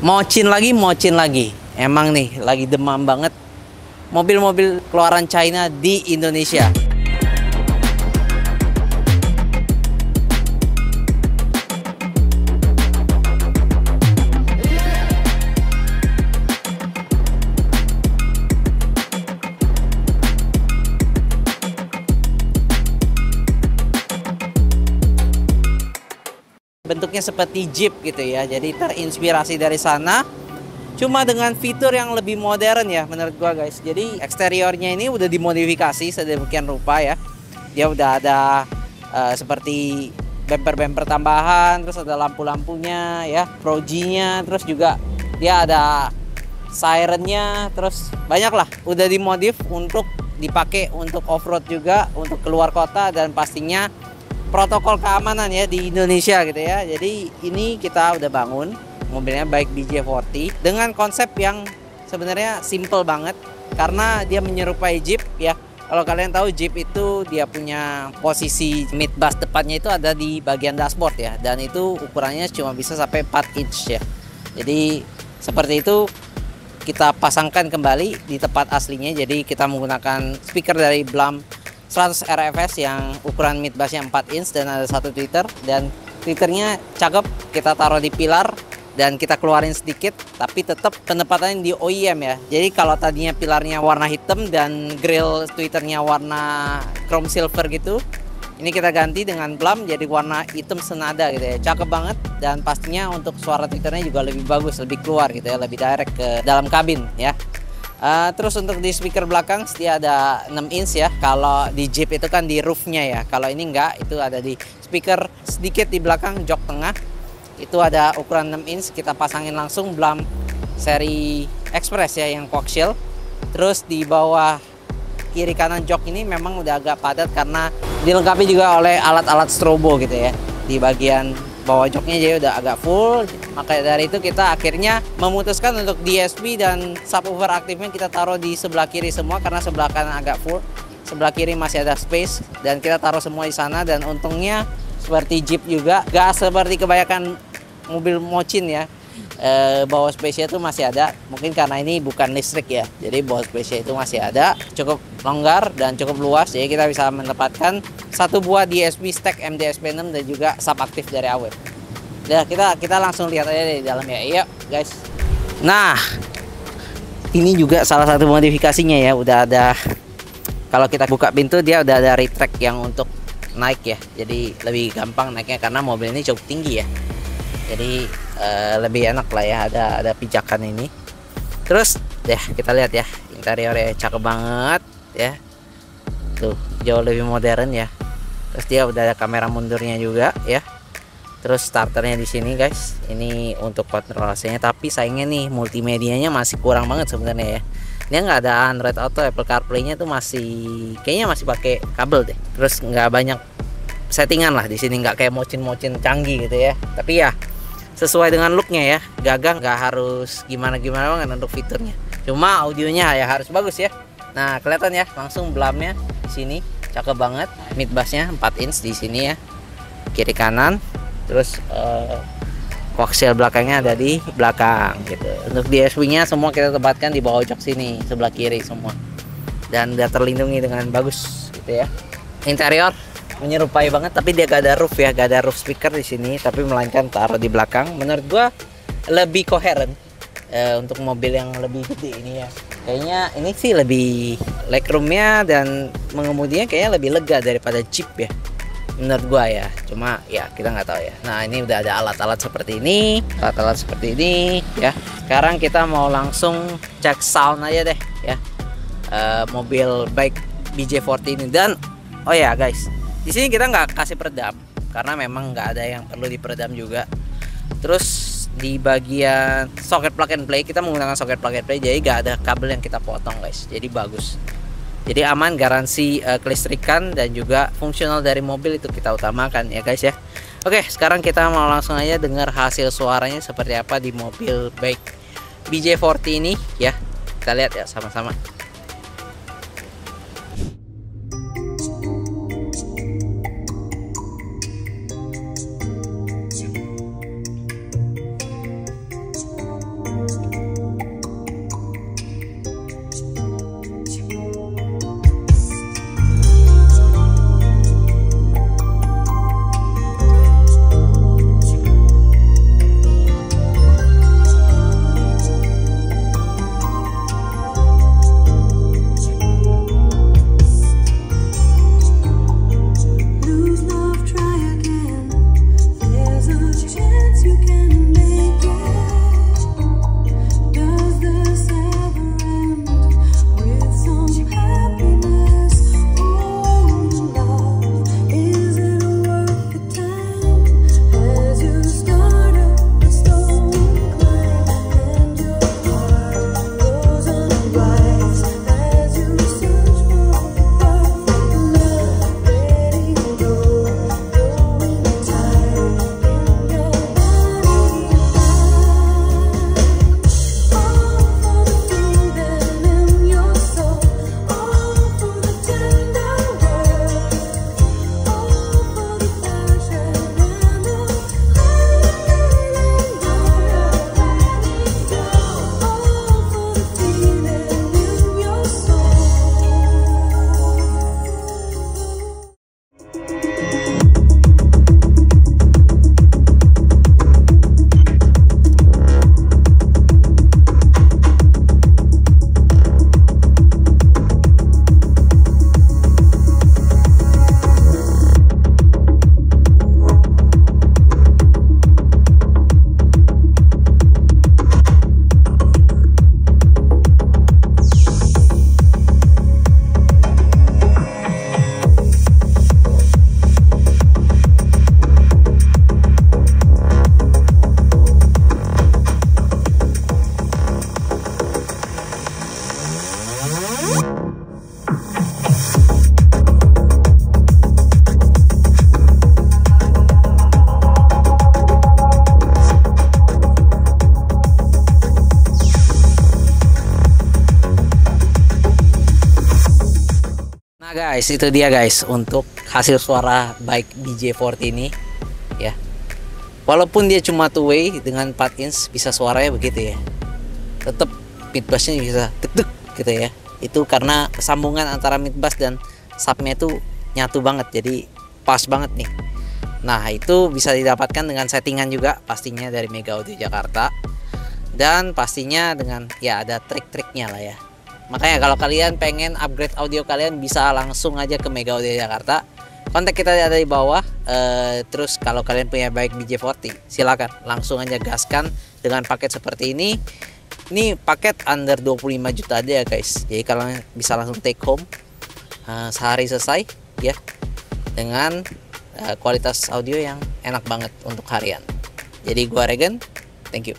Mocin lagi. Emang nih lagi demam banget mobil-mobil keluaran China di Indonesia. Bentuknya seperti Jeep gitu ya. Jadi terinspirasi dari sana. Cuma dengan fitur yang lebih modern ya menurut gua guys. Jadi eksteriornya ini udah dimodifikasi sedemikian rupa ya. Dia udah ada seperti bumper-bumper tambahan, terus ada lampu-lampunya ya, projinya, terus juga dia ada sirennya, terus banyak lah. Udah dimodif untuk dipakai untuk off-road juga, untuk keluar kota, dan pastinya protokol keamanan ya di Indonesia gitu ya. Jadi ini kita udah bangun mobilnya baik BJ40 dengan konsep yang sebenarnya simple banget karena dia menyerupai Jeep ya. Kalau kalian tahu Jeep itu dia punya posisi mid bus depannya itu ada di bagian dashboard ya, dan itu ukurannya cuma bisa sampai 4 inch ya. Jadi seperti itu kita pasangkan kembali di tempat aslinya. Jadi kita menggunakan speaker dari Blam 100 RFS yang ukuran mid busnya 4 inch dan ada satu tweeter, dan tweeternya cakep, kita taruh di pilar dan kita keluarin sedikit, tapi tetap penempatannya di OEM ya. Jadi kalau tadinya pilarnya warna hitam dan grill tweeternya warna chrome silver gitu, ini kita ganti dengan Blam jadi warna hitam senada gitu ya. Cakep banget, dan pastinya untuk suara tweeternya juga lebih bagus, lebih keluar gitu ya, lebih direct ke dalam kabin ya. Terus untuk di speaker belakang dia ada 6 inch ya. Kalau di Jeep itu kan di roofnya ya. Kalau ini enggak, itu ada di speaker sedikit di belakang jok tengah. Itu ada ukuran 6 inch, kita pasangin langsung Blam seri Express ya yang coaxial. Terus di bawah kiri kanan jok ini memang udah agak padat karena dilengkapi juga oleh alat-alat strobo gitu ya. Di bagian bawah joknya jadi udah agak full. Maka dari itu kita akhirnya memutuskan untuk DSP dan subwoofer aktifnya kita taruh di sebelah kiri semua karena sebelah kanan agak full. Sebelah kiri masih ada space dan kita taruh semua di sana, dan untungnya seperti Jeep juga gak seperti kebanyakan mobil mocin ya, bawah space-nya itu masih ada. Mungkin karena ini bukan listrik ya, jadi bawah space-nya itu masih ada, cukup longgar dan cukup luas. Jadi kita bisa menempatkan satu buah DSP stack MDSP6 dan juga sub aktif dari AWEP. Nah kita langsung lihat aja di dalam ya. Yuk guys. Nah ini juga salah satu modifikasinya ya, udah ada, kalau kita buka pintu dia udah ada retract yang untuk naik ya, jadi lebih gampang naiknya karena mobil ini cukup tinggi ya. Jadi lebih enak lah ya, ada pijakan ini. Terus deh kita lihat ya, interiornya cakep banget ya. Tuh jauh lebih modern ya. Terus dia udah ada kamera mundurnya juga ya. Terus starternya di sini guys. Ini untuk kontrol AC-nya, tapi sayangnya nih multimedianya masih kurang banget sebenarnya ya. Dia nggak ada Android Auto, Apple CarPlay-nya tuh kayaknya masih pakai kabel deh. Terus nggak banyak settingan lah di sini, nggak kayak mocin-mocin canggih gitu ya. Tapi ya sesuai dengan looknya ya, gagah, nggak harus gimana-gimana banget untuk fiturnya. Cuma audionya ya harus bagus ya. Nah kelihatan ya langsung Blamnya di sini cakep banget. Mid bassnya 4 inch di sini ya, kiri kanan. Terus coaxial belakangnya ada di belakang gitu. Untuk DSP-nya semua kita tempatkan di bawah jok sini sebelah kiri semua, dan udah terlindungi dengan bagus gitu ya. Interior menyerupai banget, tapi dia gak ada roof ya, gak ada roof speaker di sini, tapi melainkan taruh di belakang. Menurut gua lebih koheren untuk mobil yang lebih gede ini ya. Kayaknya ini sih lebih legroomnya dan mengemudinya kayaknya lebih lega daripada Jeep ya, menurut gua ya. Cuma ya kita nggak tahu ya. Nah ini udah ada alat-alat seperti ini, ya. Sekarang kita mau langsung cek sound aja deh ya, mobil baik BJ40 ini. Dan oh ya guys, di sini kita nggak kasih peredam karena memang nggak ada yang perlu diperedam juga. Terus di bagian soket plug and play kita menggunakan soket plug and play, jadi nggak ada kabel yang kita potong guys. Jadi bagus, jadi aman, garansi kelistrikan dan juga fungsional dari mobil itu kita utamakan ya guys ya. Oke, sekarang kita mau langsung aja dengar hasil suaranya seperti apa di mobil baik BJ40 ini ya. Kita lihat ya sama-sama. Guys, itu dia guys untuk hasil suara baik DJ40 ini ya. Walaupun dia cuma two way dengan 4 inch bisa suaranya begitu ya. Tetap mid bassnya bisa tek gitu ya. Itu karena sambungan antara mid bass dan subnya itu nyatu banget, jadi pas banget nih. Nah, itu bisa didapatkan dengan settingan juga pastinya dari Mega Audio Jakarta. Dan pastinya dengan ya ada trik-triknya lah ya. Makanya kalau kalian pengen upgrade audio kalian bisa langsung aja ke Mega Audio Jakarta. Kontak kita ada di bawah. Terus kalau kalian punya baik DJ40, silakan langsung aja gaskan dengan paket seperti ini. Ini paket under 25 juta aja ya guys. Jadi kalian bisa langsung take home sehari selesai ya, dengan kualitas audio yang enak banget untuk harian. Jadi gua Regen, thank you.